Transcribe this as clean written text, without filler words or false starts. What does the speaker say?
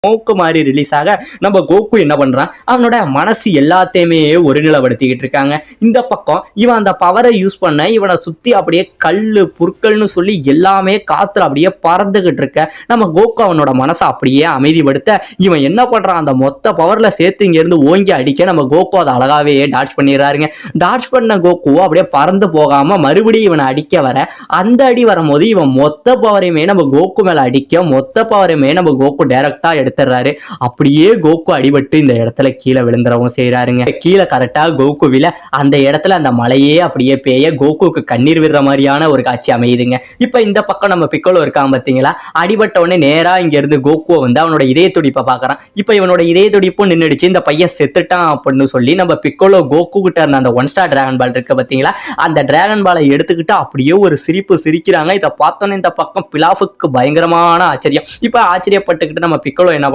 Smoke மாதிரி release ஆக நம்ம கோகு என்ன பண்றான், அவனோட மனசு எல்லாத்தையுமே ஒருநிலைப்படுத்திக்கிட்டு இருக்காங்க. இந்த பக்கம் இவன் அந்த பவரை யூஸ் பண்ண இவனை சுத்தி அப்படியே கல்லு புற்கள்னு சொல்லி எல்லாமே காத்துல அப்படியே பறந்துகிட்டு இருக்க நம்ம கோகு அவனோட மனசை அப்படியே அமைதிப்படுத்த இவன் என்ன பண்றான், அந்த மொத்த பவர்ல சேர்த்து இங்க இருந்து ஓங்கி அடிக்க நம்ம கோகு அதை அழகாவே டாட்ச் பண்ணிடுறாருங்க. டாட்ச் பண்ண கோகு அப்படியே பறந்து போகாம மறுபடியும் இவனை அடிக்க வர அந்த அடி வரும்போது இவன் மொத்த பவரையுமே நம்ம கோகு மேல அடிக்க மொத்த பவரையுமே நம்ம கோகு டைரக்டா எடுத்துறாரு. அப்படியே கோகு அடிபட்டு இந்த இடத்துல கீழே விழுந்துறவும் செய்யறாருங்க. கீழே கரெக்டா கோகுவில அந்த இடத்துல அந்த மலையே அப்படியே பேய கோகுக்கு கண்ணீர் விடுற மாதிரியான ஒரு காட்சி அமையுதுங்க. இப்ப இந்த பக்கம் நம்ம பிக்கோலோ இருக்கான் பாத்தீங்களா, அடிபட்ட உடனே நேரா இங்க இருந்து கோகுவை வந்து அவனோட இதய துடிப்பை பாக்குறான். இப்ப இவனோட இதய துடிப்பும் நின்றுடுச்சு, இந்த பையன் செத்துட்டான் அப்படின்னு சொல்லி நம்ம பிக்கோலோ கோகு கிட்ட இருந்த அந்த 1 ஸ்டார் டிராகன் பால் இருக்கு பாத்தீங்களா, அந்த டிராகன் பாலை எடுத்துக்கிட்டு அப்படியே ஒரு சிரிப்பு சிரிக்கிறாங்க. இதை பார்த்தோன்னே இந்த பக்கம் பிலாஃபுக்கு பயங்கரமான ஆச்சரியம். இப்ப ஆச்சரியப்பட்டுக்கிட்டு நம்ம பிக்கோலோ